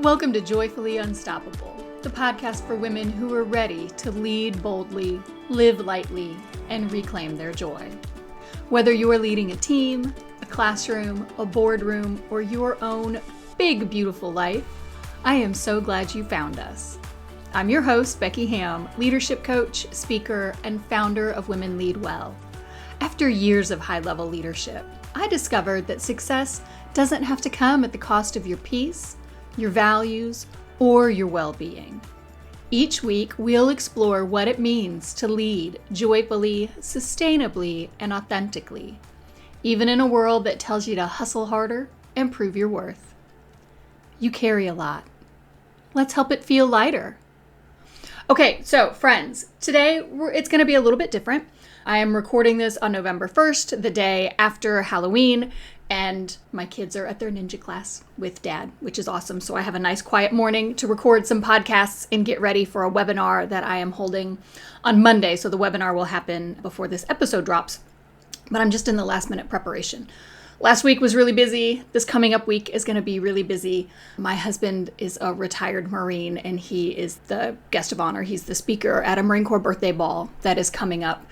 Welcome to Joyfully Unstoppable, the podcast for women who are ready to lead boldly, live lightly, and reclaim their joy. Whether you are leading a team, a classroom, a boardroom, or your own big, beautiful life, I am so glad you found us. I'm your host, Becky Ham, leadership coach, speaker, and founder of Women Lead Well. After years of high-level leadership, I discovered that success doesn't have to come at the cost of your peace, your values, or your well-being. Each week, we'll explore what it means to lead joyfully, sustainably, and authentically, even in a world that tells you to hustle harder and prove your worth. You carry a lot. Let's help it feel lighter. Okay, so friends, today it's going to be a little bit different. I am recording this on November 1st, the day after Halloween, and my kids are at their ninja class with Dad, which is awesome. So I have a nice quiet morning to record some podcasts and get ready for a webinar that I am holding on Monday. So the webinar will happen before this episode drops, but I'm just in the last minute preparation. Last week was really busy. This coming up week is going to be really busy. My husband is a retired Marine and he is the guest of honor. He's the speaker at a Marine Corps birthday ball that is coming up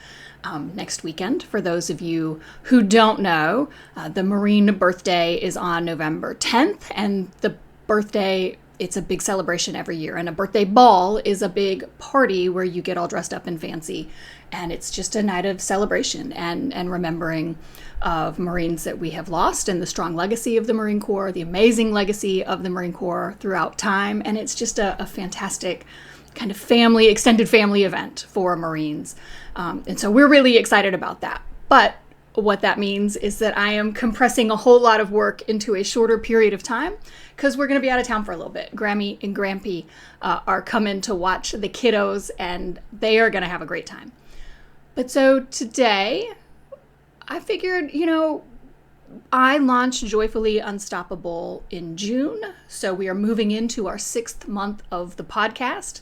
next weekend. For those of you who don't know, the Marine birthday is on November 10th, and the birthday, it's a big celebration every year. And a birthday ball is a big party where you get all dressed up and fancy. And it's just a night of celebration and remembering of Marines that we have lost and the strong legacy of the Marine Corps, the amazing legacy of the Marine Corps throughout time. And it's just a fantastic kind of family, extended family event for Marines. And so we're really excited about that. But what that means is that I am compressing a whole lot of work into a shorter period of time because we're going to be out of town for a little bit. Grammy and Grampy are coming to watch the kiddos, and they are going to have a great time. But so today, I figured, I launched Joyfully Unstoppable in June. So we are moving into our 6th month of the podcast.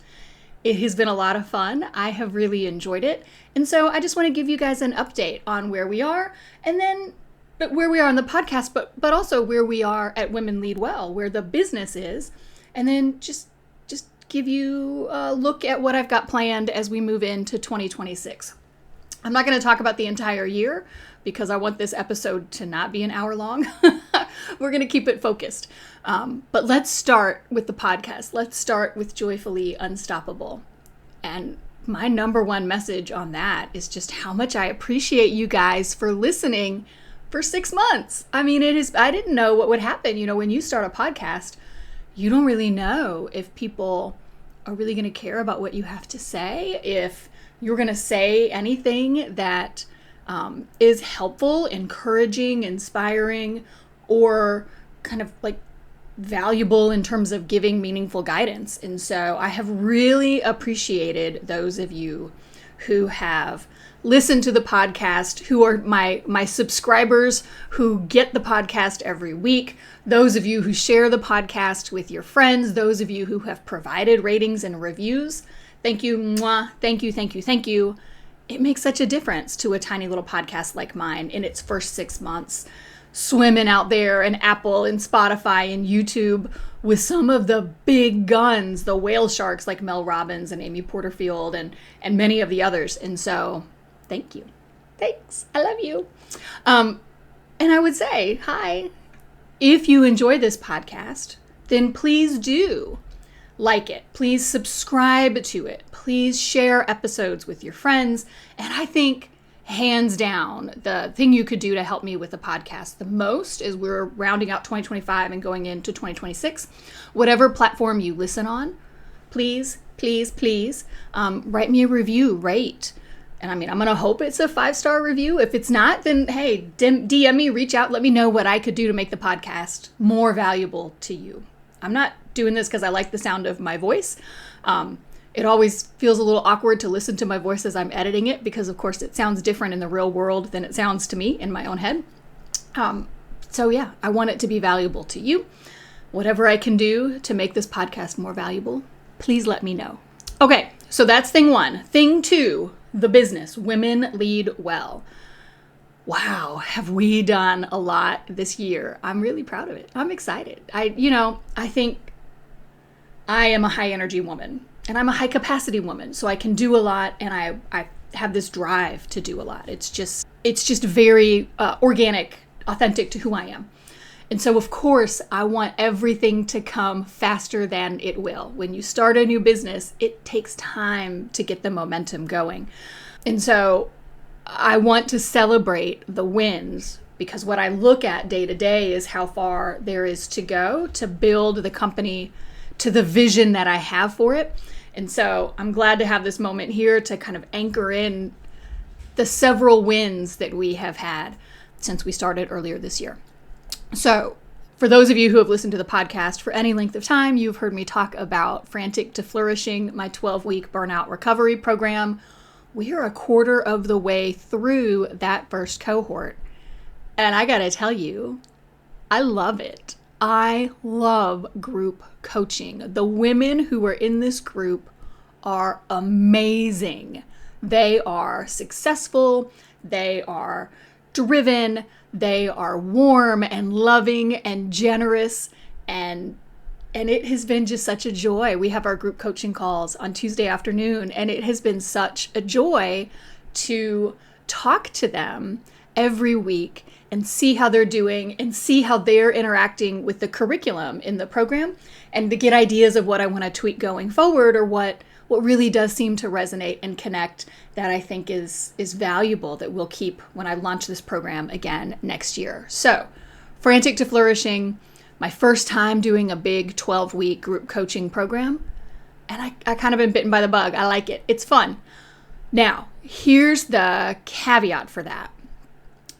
It has been a lot of fun. I have really enjoyed it. And so I just want to give you guys an update on where we are, and then where we are on the podcast, but also where we are at Women Lead Well, where the business is, and then just give you a look at what I've got planned as we move into 2026. I'm not going to talk about the entire year because I want this episode to not be an hour long. We're going to keep it focused. But let's start with the podcast. Let's start with Joyfully Unstoppable. And my number one message on that is just how much I appreciate you guys for listening for 6 months. I mean, I didn't know what would happen. When you start a podcast, you don't really know if people are really going to care about what you have to say, if you're going to say anything that is helpful, encouraging, inspiring, or kind of like valuable in terms of giving meaningful guidance. And so I have really appreciated those of you who have listened to the podcast, who are my subscribers, who get the podcast every week, those of you who share the podcast with your friends, those of you who have provided ratings and reviews. Thank you. Mwah. Thank you. Thank you. Thank you. It makes such a difference to a tiny little podcast like mine in its first 6 months, swimming out there in Apple and Spotify and YouTube with some of the big guns, the whale sharks like Mel Robbins and Amy Porterfield and many of the others. And so thank you. Thanks. I love you. And I would say, hi, if you enjoy this podcast, then please do like it. Please subscribe to it. Please share episodes with your friends. And I think hands down, the thing you could do to help me with the podcast the most is we're rounding out 2025 and going into 2026. Whatever platform you listen on, please, please, please write me a review, rate. And I'm going to hope it's a 5-star review. If it's not, then hey, DM me, reach out, let me know what I could do to make the podcast more valuable to you. I'm not doing this because I like the sound of my voice. It always feels a little awkward to listen to my voice as I'm editing it because, of course, it sounds different in the real world than it sounds to me in my own head. So yeah, I want it to be valuable to you. Whatever I can do to make this podcast more valuable, please let me know. Okay, so that's thing 1. Thing 2, the business. Women Lead Well. Wow, have we done a lot this year. I'm really proud of it. I'm excited. I think I am a high energy woman and I'm a high capacity woman. So I can do a lot and I have this drive to do a lot. It's just very organic, authentic to who I am. And so, of course, I want everything to come faster than it will. When you start a new business, it takes time to get the momentum going. And so I want to celebrate the wins, because what I look at day to day is how far there is to go to build the company to the vision that I have for it. And so I'm glad to have this moment here to kind of anchor in the several wins that we have had since we started earlier this year. So for those of you who have listened to the podcast for any length of time, you've heard me talk about Frantic to Flourishing, my 12-week burnout recovery program. We are a quarter of the way through that first cohort. And I got to tell you, I love it. I love group coaching. The women who are in this group are amazing. They are successful. They are driven. They are warm and loving and generous, and it has been just such a joy. We have our group coaching calls on Tuesday afternoon, and it has been such a joy to talk to them every week and see how they're doing and see how they're interacting with the curriculum in the program, and to get ideas of what I want to tweak going forward, or what really does seem to resonate and connect that I think is valuable, that we'll keep when I launch this program again next year. So, Frantic to Flourishing, my first time doing a big 12-week group coaching program, and I kind of been bitten by the bug. I like it. It's fun. Now, here's the caveat for that.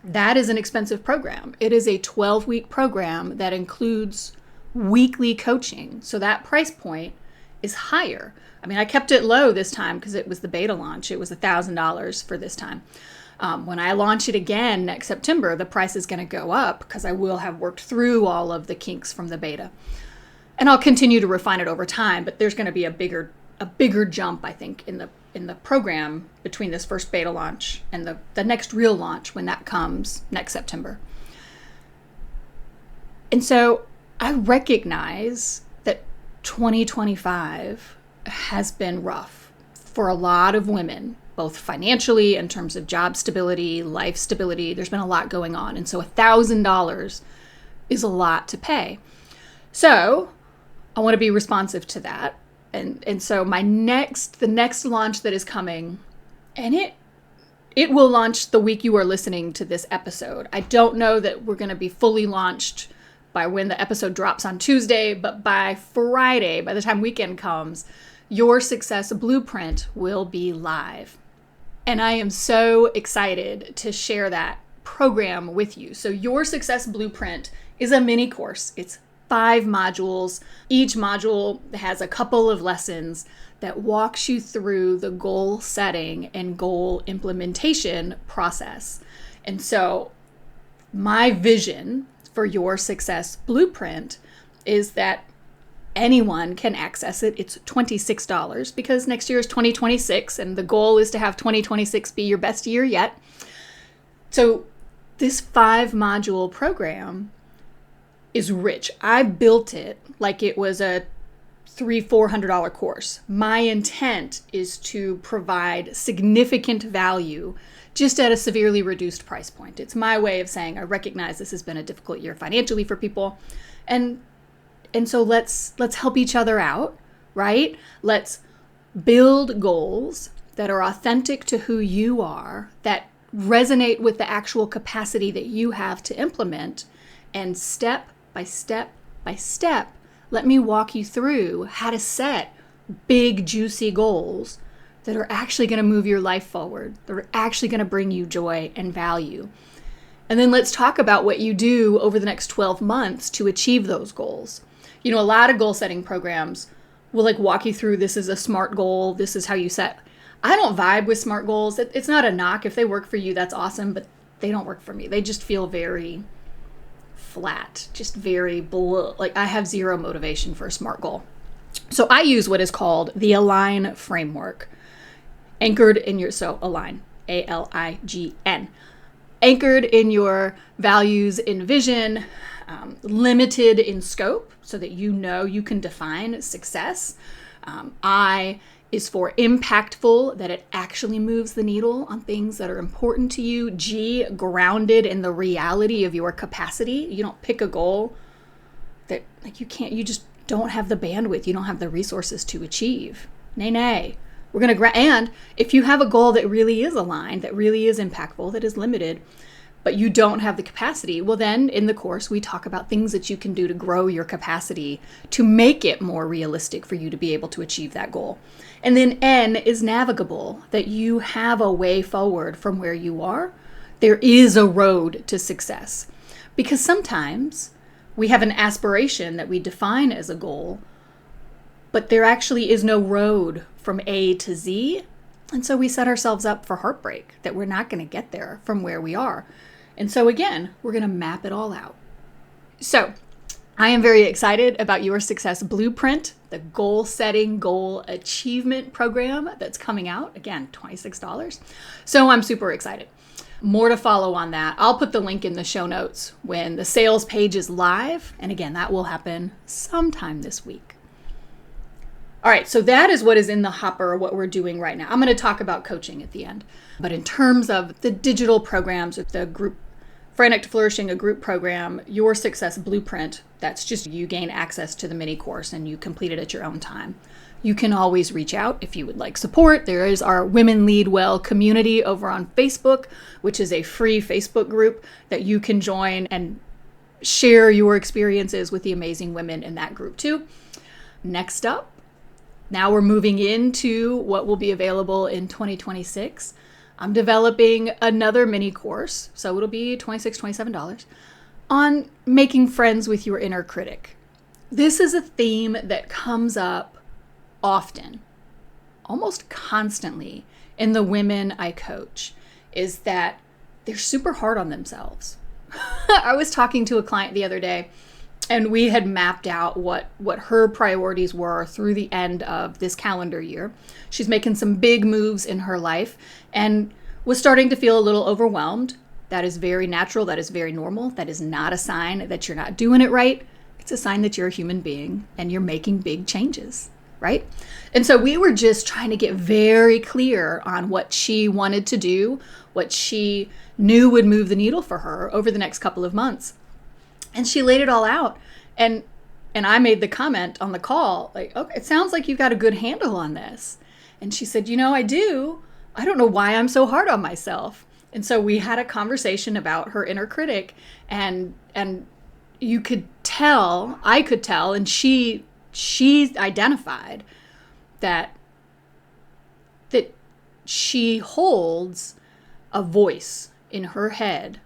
That is an expensive program. It is a 12-week program that includes weekly coaching. So that price point is higher. I mean, I kept it low this time because it was the beta launch. It was $1,000 for this time. When I launch it again next September, the price is going to go up because I will have worked through all of the kinks from the beta. And I'll continue to refine it over time, but there's going to be a bigger jump, I think, in the program between this first beta launch and the next real launch when that comes next September. And so I recognize that 2025 has been rough for a lot of women, both financially, in terms of job stability, life stability. There's been a lot going on. And so $1,000 is a lot to pay. So I want to be responsive to that. And so the next launch that is coming, and it will launch the week you are listening to this episode. I don't know that we're going to be fully launched by when the episode drops on Tuesday, but by Friday, by the time weekend comes, Your Success Blueprint will be live. And I am so excited to share that program with you. So Your Success Blueprint is a mini course. It's 5 modules. Each module has a couple of lessons that walks you through the goal setting and goal implementation process. And so my vision for Your Success Blueprint is that anyone can access it. It's $26 because next year is 2026 and the goal is to have 2026 be your best year yet. So this 5-module program is rich. I built it like it was a $300-400 course. My intent is to provide significant value just at a severely reduced price point. It's my way of saying I recognize this has been a difficult year financially for people, and so let's help each other out, right? Let's build goals that are authentic to who you are, that resonate with the actual capacity that you have to implement, and step by step by step, let me walk you through how to set big, juicy goals that are actually going to move your life forward. They're actually going to bring you joy and value. And then let's talk about what you do over the next 12 months to achieve those goals. You know, a lot of goal setting programs will walk you through, this is a SMART goal, this is how you set. I don't vibe with SMART goals. It's not a knock. If they work for you, that's awesome, but they don't work for me. They just feel very flat, just very blah. I have zero motivation for a SMART goal. So I use what is called the ALIGN framework, anchored in your, so ALIGN, ALIGN, anchored in your values and vision. limited in scope so that you know you can define success. I is for impactful, that it actually moves the needle on things that are important to you. G, grounded in the reality of your capacity. You don't pick a goal that you just don't have the bandwidth, you don't have the resources to achieve. Nay. We're going to, and if you have a goal that really is aligned, that really is impactful, that is limited, but you don't have the capacity, well then in the course we talk about things that you can do to grow your capacity to make it more realistic for you to be able to achieve that goal. And then N is navigable, that you have a way forward from where you are. There is a road to success. Because sometimes we have an aspiration that we define as a goal, but there actually is no road from A to Z. And so we set ourselves up for heartbreak, that we're not going to get there from where we are. And so again, we're going to map it all out. So I am very excited about your Success Blueprint, the goal setting, goal achievement program that's coming out. Again, $26. So I'm super excited. More to follow on that. I'll put the link in the show notes when the sales page is live. And again, that will happen sometime this week. All right, so that is what is in the hopper, what we're doing right now. I'm going to talk about coaching at the end. But in terms of the digital programs, the group, Frantic to Flourishing, a group program, your Success Blueprint, that's just you gain access to the mini course and you complete it at your own time. You can always reach out if you would like support. There is our Women Lead Well community over on Facebook, which is a free Facebook group that you can join and share your experiences with the amazing women in that group too. Next up, now we're moving into what will be available in 2026. I'm developing another mini course, so it'll be $26, $27, on making friends with your inner critic. This is a theme that comes up often, almost constantly in the women I coach, is that they're super hard on themselves. I was talking to a client the other day, and we had mapped out what her priorities were through the end of this calendar year. She's making some big moves in her life and was starting to feel a little overwhelmed. That is very natural. That is very normal. That is not a sign that you're not doing it right. It's a sign that you're a human being and you're making big changes, right? And so we were just trying to get very clear on what she wanted to do, what she knew would move the needle for her over the next couple of months. And she laid it all out. And I made the comment on the call, like, okay, it sounds like you've got a good handle on this. And she said, I do. I don't know why I'm so hard on myself. And so we had a conversation about her inner critic, and you could tell, I could tell, and she identified that she holds a voice in her head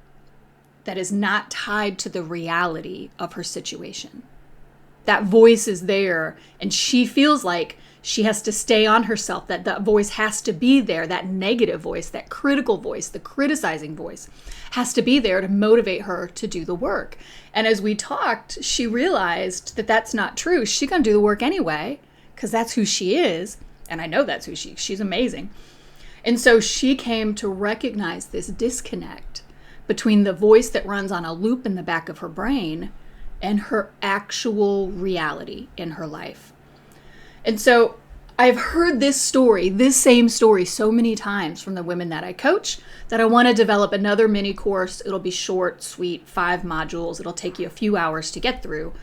that is not tied to the reality of her situation. That voice is there, and she feels like she has to stay on herself, that voice has to be there, that negative voice, that critical voice, the criticizing voice has to be there to motivate her to do the work. And as we talked, she realized that that's not true. She's going to do the work anyway, because that's who she is. And I know that's who she's amazing. And so she came to recognize this disconnect between the voice that runs on a loop in the back of her brain and her actual reality in her life. And so I've heard this same story so many times from the women that I coach that I want to develop another mini course. It'll be short, sweet, 5 modules. It'll take you a few hours to get through,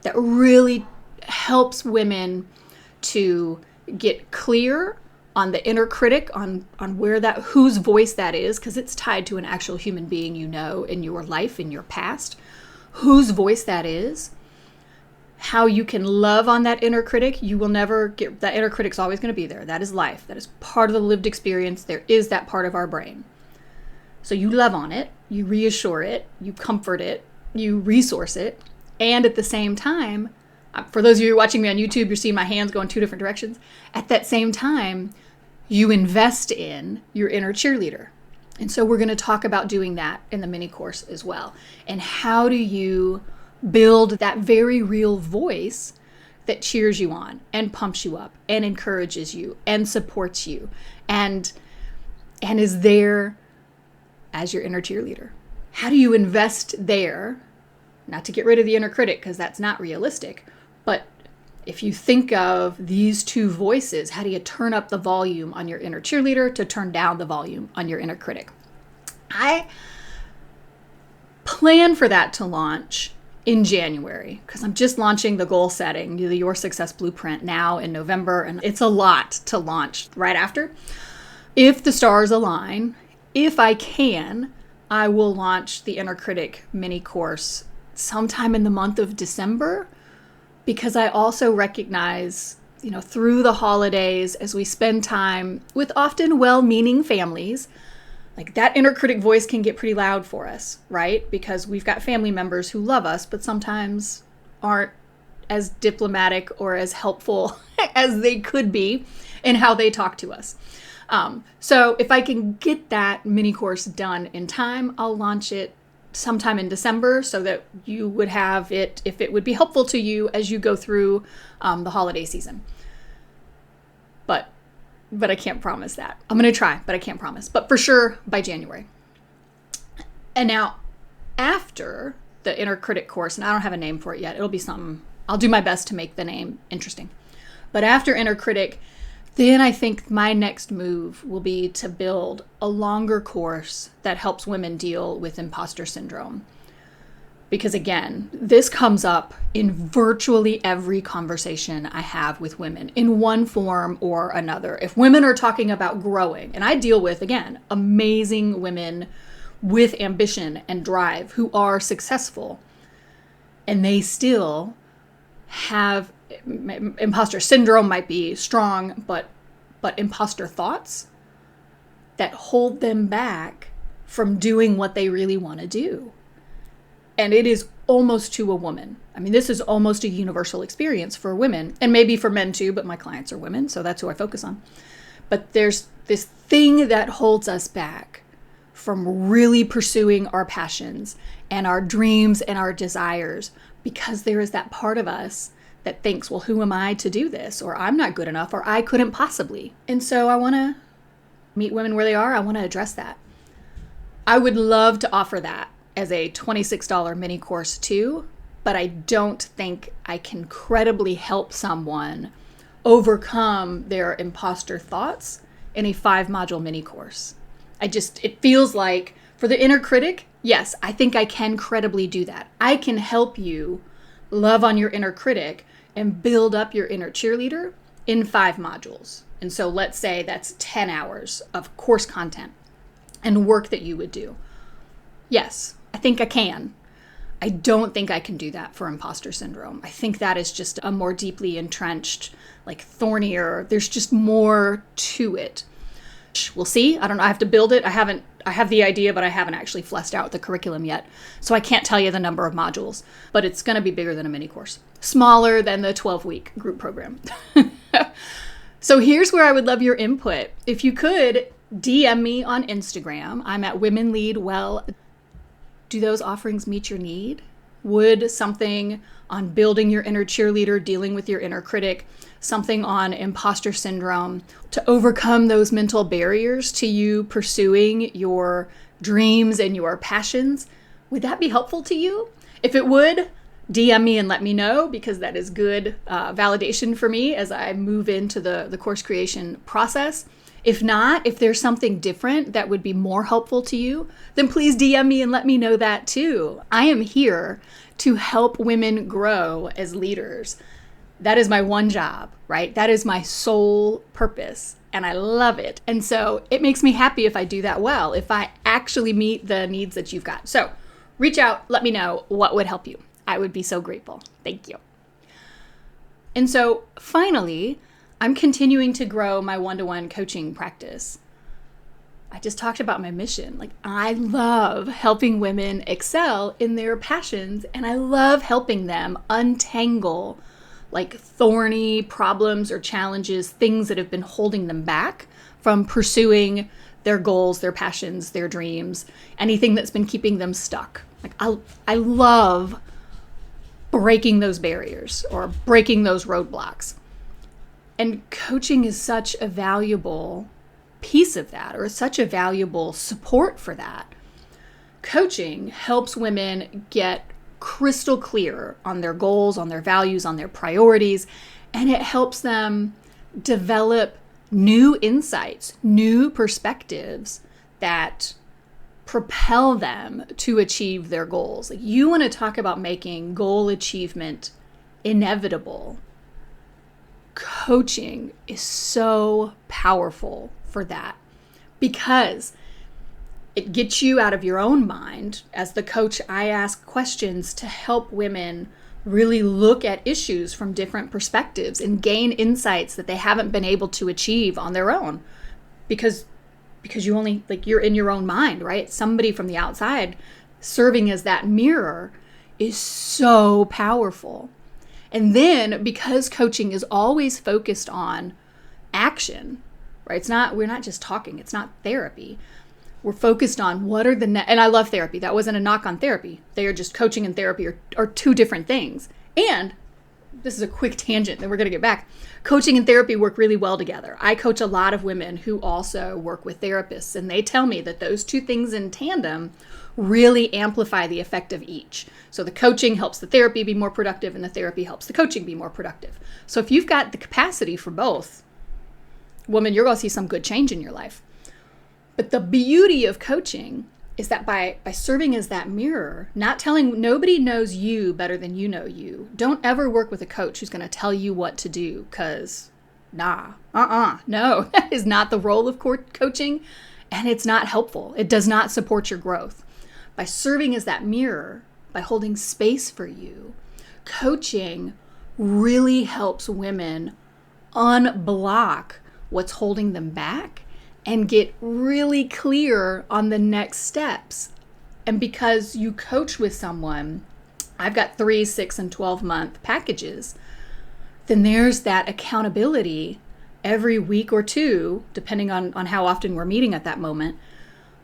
that really helps women to get clear on the inner critic, on where whose voice that is, because it's tied to an actual human being in your life, in your past, whose voice that is, how you can love on that inner critic. You will never get, that inner critic's always going to be there. That is life. That is part of the lived experience. There is that part of our brain. So you love on it, you reassure it, you comfort it, you resource it, and at the same time, for those of you who are watching me on YouTube, you're seeing my hands go in 2 different directions. At that same time, you invest in your inner cheerleader. And so we're going to talk about doing that in the mini course as well. And how do you build that very real voice that cheers you on and pumps you up and encourages you and supports you and is there as your inner cheerleader? How do you invest there not to get rid of the inner critic because that's not realistic, but if you think of these two voices, how do you turn up the volume on your inner cheerleader to turn down the volume on your inner critic? I plan for that to launch in January because I'm just launching the goal setting, the Your Success Blueprint now in November, and it's a lot to launch right after. If the stars align, if I can, I will launch the Inner Critic mini course sometime in the month of December, because I also recognize, through the holidays, as we spend time with often well-meaning families, like that inner critic voice can get pretty loud for us, right? Because we've got family members who love us, but sometimes aren't as diplomatic or as helpful as they could be in how they talk to us. So if I can get that mini course done in time, I'll launch it sometime in December so that you would have it if it would be helpful to you as you go through the holiday season. But I can't promise that. I'm going to try, but I can't promise. But for sure by January. And now after the Inner Critic course, and I don't have a name for it yet, it'll be something, I'll do my best to make the name interesting. But after Inner Critic, then I think my next move will be to build a longer course that helps women deal with imposter syndrome. Because again, this comes up in virtually every conversation I have with women in one form or another. If women are talking about growing, and I deal with, again, amazing women with ambition and drive who are successful, and they still have imposter syndrome might be strong, but imposter thoughts that hold them back from doing what they really want to do. And it is almost to a woman. I mean, this is almost a universal experience for women, and maybe for men too, but my clients are women, so that's who I focus on. But there's this thing that holds us back from really pursuing our passions and our dreams and our desires, because there is that part of us that thinks, well, who am I to do this? Or I'm not good enough, or I couldn't possibly. And so I want to meet women where they are. I want to address that. I would love to offer that as a $26 mini course too, but I don't think I can credibly help someone overcome their imposter thoughts in a 5-module mini course. It feels like for the inner critic, yes, I think I can credibly do that. I can help you love on your inner critic and build up your inner cheerleader in 5 modules. And so let's say that's 10 hours of course content and work that you would do. Yes, I think I can. I don't think I can do that for imposter syndrome. I think that is just a more deeply entrenched, thornier, there's just more to it. We'll see. I don't know. I have to build it. I have the idea, but I haven't actually fleshed out the curriculum yet. So I can't tell you the number of modules, but it's going to be bigger than a mini course, smaller than the 12-week group program. So here's where I would love your input. If you could DM me on Instagram, I'm at Women Lead Well. Do those offerings meet your need? Would something on building your inner cheerleader, dealing with your inner critic, something on imposter syndrome to overcome those mental barriers to you pursuing your dreams and your passions, would that be helpful to you? If it would, DM me and let me know, because that is good validation for me as I move into the course creation process. If not, if there's something different that would be more helpful to you, then please DM me and let me know that too. I am here to help women grow as leaders. That is my one job, right? That is my sole purpose, and I love it. And so it makes me happy if I do that well, if I actually meet the needs that you've got. So reach out, let me know what would help you. I would be so grateful. Thank you. And so finally, I'm continuing to grow my one-to-one coaching practice. I just talked about my mission. I love helping women excel in their passions, and I love helping them untangle thorny problems or challenges, things that have been holding them back from pursuing their goals, their passions, their dreams, anything that's been keeping them stuck. I love breaking those barriers or breaking those roadblocks. And coaching is such a valuable piece of that, or such a valuable support for that. Coaching helps women get crystal clear on their goals, on their values, on their priorities, and it helps them develop new insights, new perspectives that propel them to achieve their goals. Like, you want to talk about making goal achievement inevitable. Coaching is so powerful for that because it gets you out of your own mind. As the coach, I ask questions to help women really look at issues from different perspectives and gain insights that they haven't been able to achieve on their own because you only, like, you're in your own mind, right? Somebody from the outside serving as that mirror is so powerful. And then because coaching is always focused on action, right? We're not just talking, it's not therapy. We're focused on what are and I love therapy. That wasn't a knock on therapy. They are just, coaching and therapy are two different things. And this is a quick tangent, then we're going to get back. Coaching and therapy work really well together. I coach a lot of women who also work with therapists, and they tell me that those two things in tandem really amplify the effect of each. So the coaching helps the therapy be more productive, and the therapy helps the coaching be more productive. So if you've got the capacity for both, woman, you're going to see some good change in your life. But the beauty of coaching is that by serving as that mirror, nobody knows you better than you know you. Don't ever work with a coach who's going to tell you what to do, because no, that is not the role of coaching, and it's not helpful. It does not support your growth. By serving as that mirror, by holding space for you, coaching really helps women unblock what's holding them back and get really clear on the next steps. And because you coach with someone, I've got 3, 6, and 12-month packages, then there's that accountability every week or two, depending on how often we're meeting at that moment,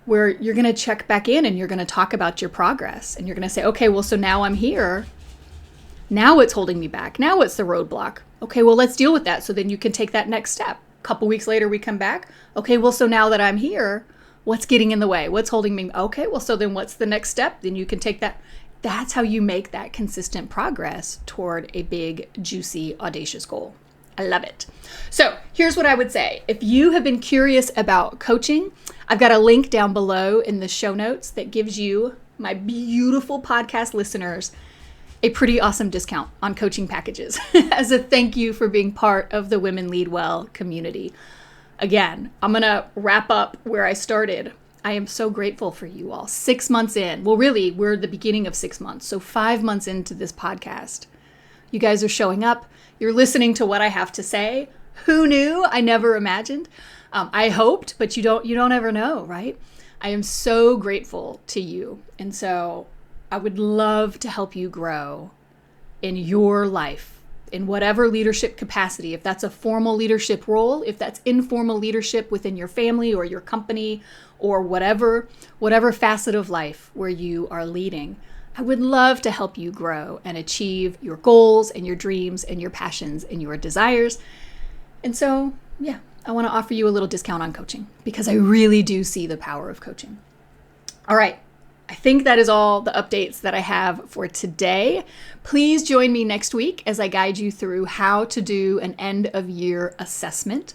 where you're going to check back in and you're going to talk about your progress. And you're going to say, okay, well, so now I'm here. Now what's holding me back? Now what's the roadblock? Okay, well, let's deal with that. So then you can take that next step. Couple weeks later, we come back. Okay, well, so now that I'm here, what's getting in the way? What's holding me? Okay, well, so then what's the next step? Then you can take that. That's how you make that consistent progress toward a big, juicy, audacious goal. I love it. So here's what I would say. If you have been curious about coaching, I've got a link down below in the show notes that gives you, my beautiful podcast listeners, a pretty awesome discount on coaching packages as a thank you for being part of the Women Lead Well community. Again, I'm going to wrap up where I started. I am so grateful for you all. 6 months in. Well, really, we're at the beginning of 6 months. So 5 months into this podcast. You guys are showing up. You're listening to what I have to say. Who knew? I never imagined. I hoped, but you don't ever know, right? I am so grateful to you. And so I would love to help you grow in your life, in whatever leadership capacity. If that's a formal leadership role, if that's informal leadership within your family or your company or whatever facet of life where you are leading, I would love to help you grow and achieve your goals and your dreams and your passions and your desires. And so, yeah, I want to offer you a little discount on coaching because I really do see the power of coaching. All right. I think that is all the updates that I have for today. Please join me next week as I guide you through how to do an end of year assessment.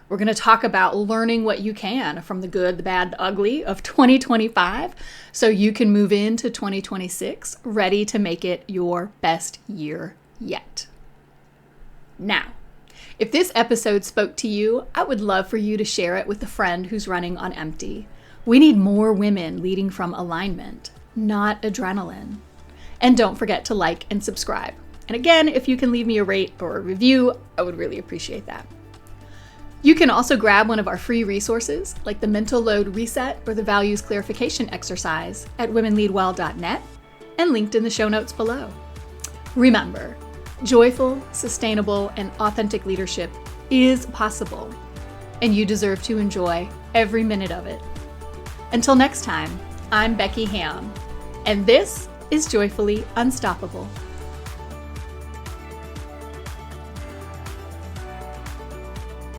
We're going to talk about learning what you can from the good, the bad, the ugly of 2025 so you can move into 2026 ready to make it your best year yet. Now, if this episode spoke to you, I would love for you to share it with a friend who's running on empty. We need more women leading from alignment, not adrenaline. And don't forget to like and subscribe. And again, if you can leave me a rate or a review, I would really appreciate that. You can also grab one of our free resources, like the Mental Load Reset or the Values Clarification Exercise at womenleadwell.net and linked in the show notes below. Remember, joyful, sustainable, and authentic leadership is possible, and you deserve to enjoy every minute of it. Until next time, I'm Becky Ham, and this is Joyfully Unstoppable.